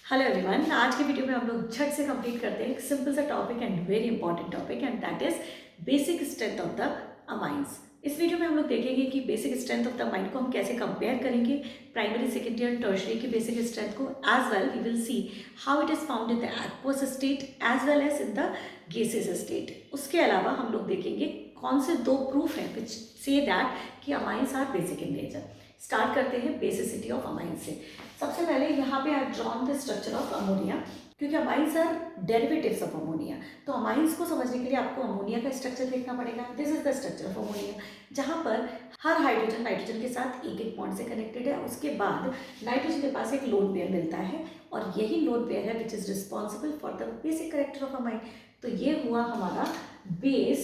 Hello everyone, आज के video में हम लोग झट से कंप्लीट करते हैं एक सिंपल सा topic and very important topic and that is basic strength of the amines. इस वीडियो में हम लोग देखेंगे कि basic strength of the amine को हम कैसे कंपेयर करेंगे प्राइमरी, सेकेंडरी एंड टर्शियरी की बेसिक स्ट्रेंथ को। As well we will see how it is found in the aqueous state as well as in the gaseous state. उसके अलावा हम लोग देखेंगे कौन से दो प्रूफ हैं विच से दैट कि amines are basic in nature. Start करते हैं बेसिसिटी ऑफ अमाइन से। सबसे पहले यहाँ पे I drawn the structure of ammonia, क्योंकि amines are derivatives of ammonia. तो अमाइंस को समझने के लिए आपको अमोनिया का स्ट्रक्चर देखना पड़ेगा। This is the structure of ammonia, जहाँ पर हर हाइड्रोजन नाइट्रोजन के साथ एक एक बॉन्ड से कनेक्टेड है। उसके बाद नाइट्रोजन के पास एक लोन पेयर मिलता है और यही लोन पेयर है which is responsible for the basic character of amine. तो ये हुआ हमारा बेस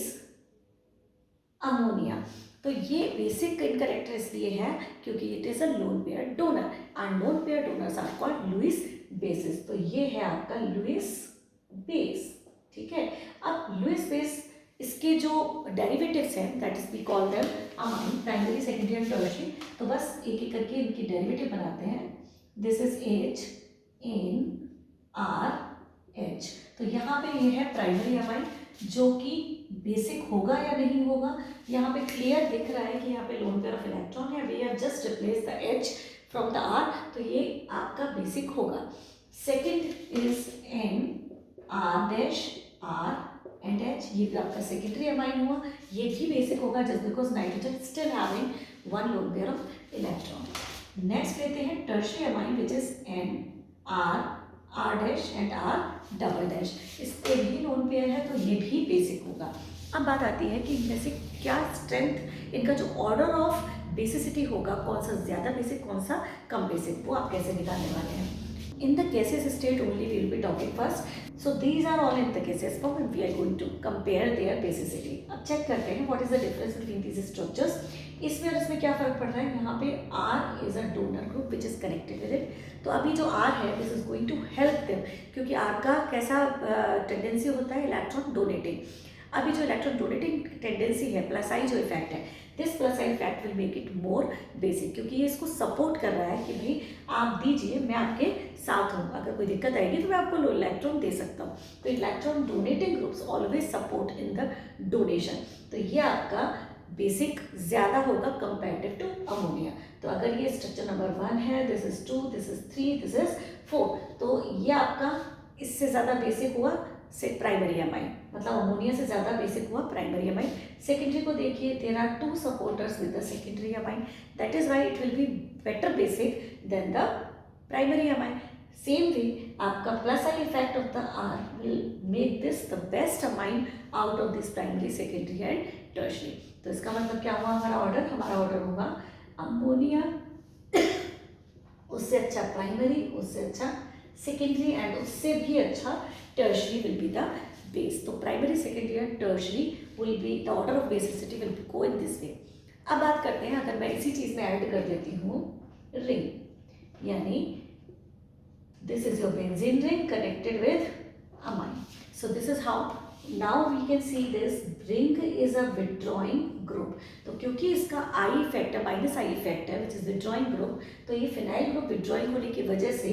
अमोनिया। तो ये बेसिक कैरेक्टर इसलिए है क्योंकि it is a lone pair donor and lone pair donors are called Lewis bases. तो ये है आपका लुईस बेस। ठीक है, अब लुईस बेस इसके जो डेरिवेटिव्स हैं that is we call them amine, primary, secondary and tertiary. तो बस एक एक करके इनकी डेरिवेटिव बनाते हैं। This is H N R H। तो यहाँ पे ये है प्राइमरी अमाइन जो कि बेसिक होगा या नहीं होगा। यहाँ पे क्लियर दिख रहा है कि यहाँ पे लोन पेयर ऑफ इलेक्ट्रॉन है। We have just replace the H from the R, तो ये आपका बेसिक होगा। Second is N R dash R and H, ये भी आपका सेकेंडरी अमाइन हुआ। ये भी बेसिक होगा just because nitrogen still having one loan pair of electron. Next लेते हैं tertiary amine which is N R R dash and R double dash. इसके भी लोन पेयर है तो ये भी बेसिक होगा। अब बात आती है कि इनमें से क्या स्ट्रेंथ, इनका जो ऑर्डर ऑफ बेसिसिटी होगा, कौन सा ज़्यादा बेसिक कौन सा कम बेसिक, वो आप कैसे निकालने वाले हैं। In the gaseous state only we will be talking first. So these are all in the gaseous form and we are going to compare their basicity. अब चेक करते हैं what is the difference between these structures. इसमें और इसमें क्या फ़र्क पड़ रहा है। यहाँ पे R is a donor group which is connected with it. तो अभी जो R है this is going to help them, क्योंकि R का कैसा टेंडेंसी होता है, इलेक्ट्रॉन डोनेटिंग। अभी जो इलेक्ट्रॉन डोनेटिंग टेंडेंसी है, प्लस आई जो इफेक्ट है, this plus I effect will make it more basic, क्योंकि ये इसको सपोर्ट कर रहा है कि भाई आप दीजिए, मैं आपके साथ हूँ, अगर कोई दिक्कत आएगी तो मैं आपको इलेक्ट्रॉन दे सकता हूँ। तो electron donating groups always support in the donation. तो ये आपका बेसिक ज़्यादा होगा कंपेरेटिव टू अमोनिया। तो अगर ये स्ट्रक्चर नंबर 1 है, this is 2, this is 3, this is 4, तो ये आपका इससे ज़्यादा बेसिक हुआ से प्राइमरी अमाइन, मतलब अमोनिया से ज़्यादा बेसिक हुआ प्राइमरी अमाइन। सेकेंडरी को देखिए, there are 2 supporters with the secondary amine, that is why it will be better basic than the primary amine. Same way आपका plus I effect of the R will make this the best amine out of this primary, secondary and tertiary. तो इसका मतलब क्या हुआ, हमारा order होगा ammonia, उससे अच्छा प्राइमरी, उससे अच्छा सेकेंडरी एंड उससे भी अच्छा tertiary will be the base. तो primary, secondary and tertiary will be the order of basicity will go in this way. अब बात करते हैं, अगर मैं इसी चीज़ में ऐड कर देती हूँ रिंग, यानी this is your benzene ring connected with amine. So this is how now we can see this ring is a withdrawing group. तो क्योंकि इसका आई इफेक्ट है, माइनस आई इफेक्ट है विच इज विड्रॉइंग ग्रुप, तो ये phenyl group withdrawing होने की वजह से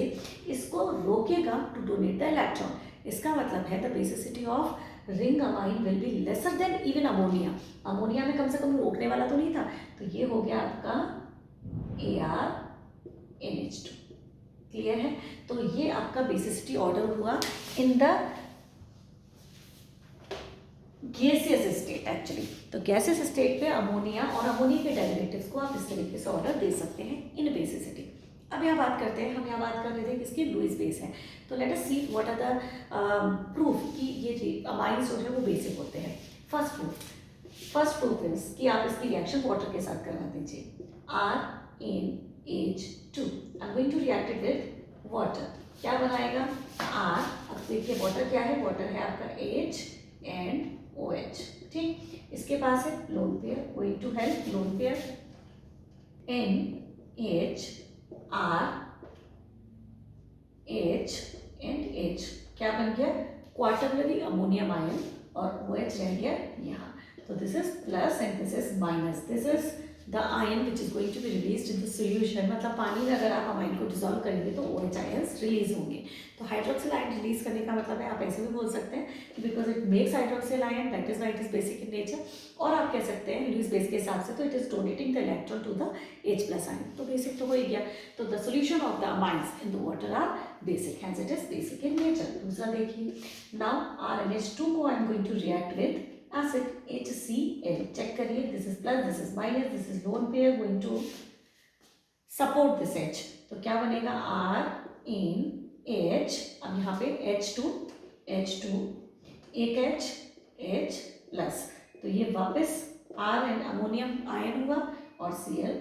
इसको रोकेगा टू डोनेट द इलेक्ट्रॉन। इसका मतलब है the basicity of ring amine will be lesser than even ammonia. Ammonia में कम से कम रोकने वाला तो नहीं था, तो ये हो गया आपका ArNH2। क्लियर है। तो ये आपका बेसिसिटी ऑर्डर हुआ in the gaseous state actually. तो गैसियस स्टेट पे अमोनिया और अमोनिया के डेरिवेटिव्स को आप इस तरीके से ऑर्डर दे सकते हैं इन बेसिसिटी। अब यहाँ बात करते हैं, हम यहाँ बात कर रहे थे किसकी, लुईस बेस है। तो let us see what are the proof कि ये अमाइंस जो है वो बेसिक होते हैं। फर्स्ट प्रूफ इज कि आप इसकी रिएक्शन वाटर के साथ करा दीजिए। RNH2 I am going to react it with water. क्या बनाएगा R। अब देखिए वाटर क्या है, वाटर है आपका H एंड OH। ठीक, इसके पास है lone pair, going to help lone pair NH R H and H। क्या बन गया, क्वार्टरनरी अमोनियम आयन, और OH रह गया यहाँ। तो this is plus and this is minus, this is the ion which is going to be release in the solution, मतलब पानी में अगर आप अमाइन को डिजोल्व करेंगे तो OH आयंस रिलीज होंगे। तो हाइड्रोक्सिल आयन रिलीज करने का मतलब है, आप ऐसे भी बोल सकते हैं कि because it makes hydroxyl ion, that is why it is basic in nature. और आप कह सकते हैं लुईस बेस के हिसाब से तो it is donating the electron to the H+ ion, तो बेसिक तो हो ही गया। तो the solution of the amines in the water are basic, hence it is basic in nature. दूसरा देखिए, नाउ RNH2 को I am going to react with acid HCl, check करिए, this is plus, this is minus, this is lone pair going to support this H, तो क्या बनेगा RNH, अब यहाँ पे H2 एक H+, तो ये वापस R एंड अमोनियम आयन हुआ और Cl-,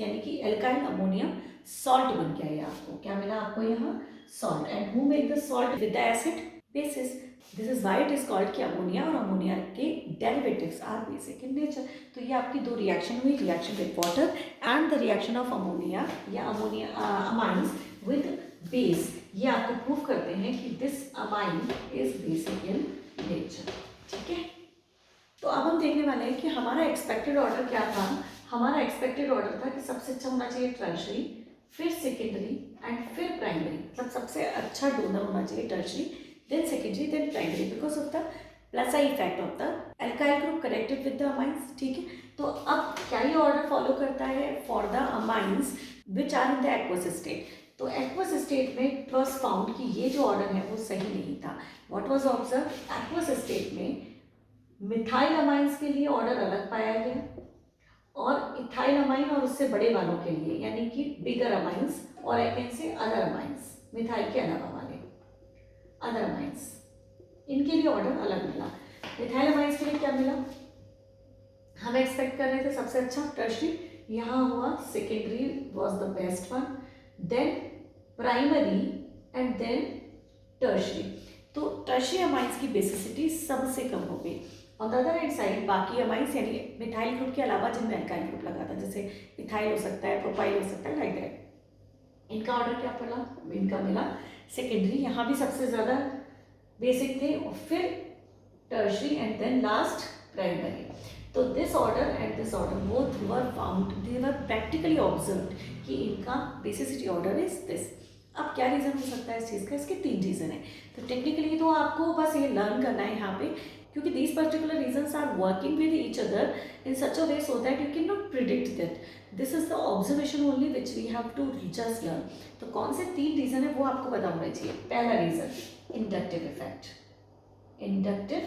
यानी कि एल्काइल अमोनियम सॉल्ट बन गया। ये आपको क्या मिला, आपको यहाँ salt. And who make the salt with the acid, bases. This is why it is called कि अमोनिया और अमोनिया के derivatives are basic in nature. तो ये आपकी दो रिएक्शन हुई, reaction with water and the reaction of ammonia या ammonia amines with base. ये आपको प्रूव करते हैं कि this amine is basic in nature, ठीक है। तो अब हम देखने वाले हैं कि हमारा एक्सपेक्टेड ऑर्डर क्या था। हमारा एक्सपेक्टेड ऑर्डर था कि सबसे अच्छा होना चाहिए टर्शरी, फिर सेकेंडरी एंड फिर प्राइमरी, मतलब सबसे अच्छा डोनर होना चाहिए tertiary, then secondary, then primary, because of the plus I effect of the alkyl group connected with the amines, ठीक है। तो अब क्या ये ऑर्डर फॉलो करता है for the amines which are in the aqueous state. तो एक्वस स्टेट में इट वॉज फाउंड कि ये जो ऑर्डर है वो सही नहीं था। What was observe, aqueous state में मिथाइल अमाइंस के लिए ऑर्डर अलग पाया गया और इथाइल अमाइन और उससे बड़े वालों के लिए, यानी कि बिगर अमाइंस और एक से अदर अमाइंस, मिथाइल के अलावा वाले अदर अमाइंस, इनके लिए ऑर्डर अलग मिला। मिथाइल अमाइंस के लिए क्या मिला, हम एक्सपेक्ट कर रहे थे सबसे अच्छा टर्शरी, यहाँ हुआ secondary was the best one, then primary and then tertiary. तो टर्शरी अमाइंस की बेसिसिटी सबसे कम हो गई। On the other hand side बाकी अमाइंस यानी मिथाइल ग्रुप के अलावा जिनमें अल्काइल ग्रुप लगा था, जैसे इथाइल हो सकता है, प्रोपाइल हो सकता है, लाइक दैट, इनका ऑर्डर क्या पड़ा, इनका मिला सेकेंडरी, यहाँ भी सबसे ज़्यादा बेसिक थे, और फिर tertiary and then last primary. तो this order and this order both were found, they were practically observed कि इनका बेसिसिटी ऑर्डर इज दिस। अब क्या रीज़न हो सकता है इस चीज़ का, इसके 3 रीज़न है। तो टेक्निकली तो आपको बस ये लर्न करना है यहाँ पे, क्योंकि these particular reasons are working with each other in such a way so that you cannot predict that. This is the observation only which we have to just learn. तो कौन से 3 रीज़न है वो आपको पता होना चाहिए। पहला reason inductive effect, inductive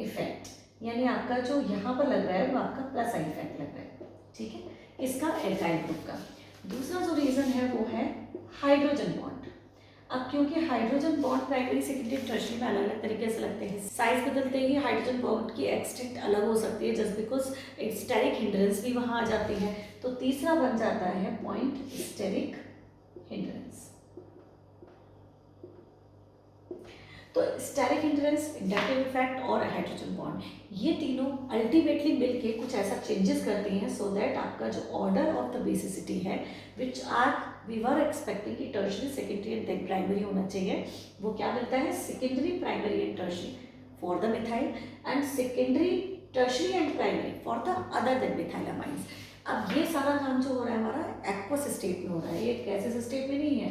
effect यानी आपका जो यहाँ पर लग रहा है वो आपका प्लस आई इफेक्ट लग रहा है, ठीक है, इसका एल्काइल ग्रुप का। दूसरा जो रीज़न है वो है हाइड्रोजन बॉन्ड। अब क्योंकि hydrogen bond primary secondary tertiary में अलग अलग तरीके से लगते हैं, साइज बदलते ही हाइड्रोजन बॉन्ड की एक्सटेंट अलग हो सकती है, जस्ट बिकॉज स्टेरिक हिंड्रेंस भी वहाँ आ जाती है। तो तीसरा बन जाता है पॉइंट स्टेरिक हिंड्रेंस। तो स्टेरिक हिंड्रेंस, इंडक्टिव इफेक्ट और हाइड्रोजन बॉन्ड, ये तीनों अल्टीमेटली मिलके कुछ ऐसा चेंजेस करते हैं सो दैट आपका जो ऑर्डर ऑफ द बेसिसिटी है which are we were expecting कि tertiary secondary and then primary होना चाहिए, वो क्या मिलता है secondary primary and tertiary for the methyl and secondary tertiary and primary for the other than methyl amines. अब ये सारा काम जो हो रहा है हमारा एक्वस स्टेट में हो रहा है, ये गैसेस स्टेट में नहीं है,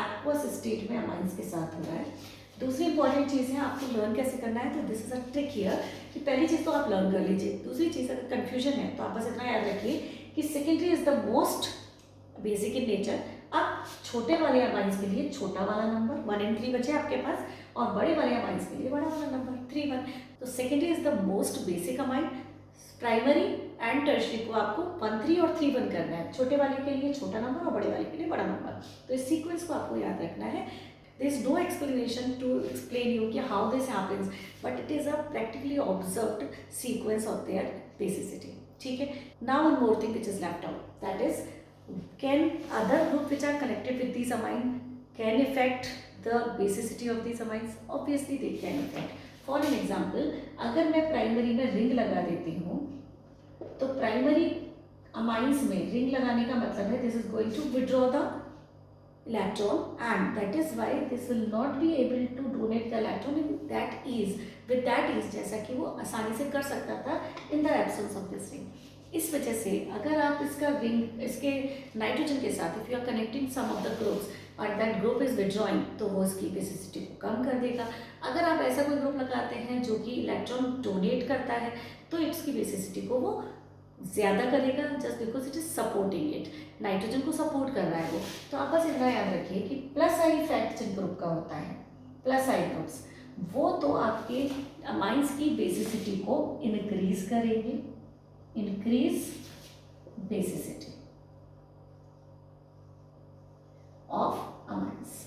एक्वस स्टेट में अमाइंस के साथ हो रहा है। दूसरी इंपॉर्टेंट चीज़ है आपको लर्न कैसे करना है, तो this is a trick here कि पहली चीज़ तो आप लर्न कर लीजिए। दूसरी चीज़ अगर कन्फ्यूजन है तो आप बस इतना याद रखिए कि secondary is the most basic in nature. अब छोटे वाले अमाइंस के लिए छोटा वाला नंबर 1 and 3 बचे आपके पास, और बड़े वाले अमाइंस के लिए बड़ा वाला नंबर 3 1। तो secondary is the most basic amine, primary and tertiary को आपको 1 3 और 3 1 करना है, छोटे वाले के लिए छोटा नंबर और बड़े वाले के लिए बड़ा नंबर। तो इस सीक्वेंस को आपको याद रखना है। There is no explanation to explain you कि how this happens, but it is a practically observed sequence of their basicity. ठीक है। Now one more thing which is left out, that is, can other group which are connected with these amine can affect the basicity of these amines? Obviously they can affect. For an example, अगर मैं primary में ring लगा देती हूँ तो primary amines में ring लगाने का मतलब है this is going to withdraw the electron, and that is why this will not be able to donate the electron in that ease, with that ease, जैसा कि वो आसानी से कर सकता था in the absence of this ring। इस वजह से अगर आप इसका रिंग इसके नाइट्रोजन के साथ if you are connecting some of the groups और दैट ग्रुप इज विड्रॉइंग तो वो इसकी बेसिसिटी को कम कर देगा। अगर आप ऐसा कोई ग्रुप लगाते हैं जो कि इलेक्ट्रॉन डोनेट करता है तो इसकी बेसिसिटी को वो ज़्यादा करेगा just because it is supporting it, nitrogen को सपोर्ट कर रहा है वो। तो आप बस इतना याद रखिए कि प्लस आई इफेक्ट जिन ग्रुप का होता है, प्लस आई ग्रुप्स, वो तो आपके अमाइंस की बेसिसिटी को इंक्रीज करेंगे, इंक्रीज बेसिसिटी ऑफ अमाइंस।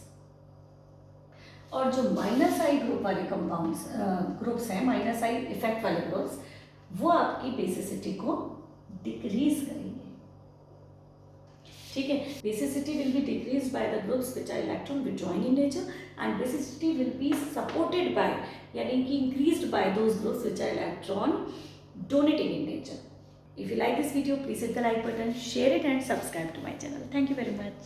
और जो माइनस आई ग्रुप वाले कंपाउंड्स ग्रुप्स हैं, माइनस आई इफेक्ट वाले ग्रुप्स, वो आपकी बेसिसिटी को डिक्रीज करेंगे। ठीक है, basicity will be decrease by the groups which are electron withdrawing in nature and basicity will be supported by यानी कि increased by those groups which are electron donating in nature. If you like this video, please hit the like button, share it and subscribe to my channel. Thank you very much.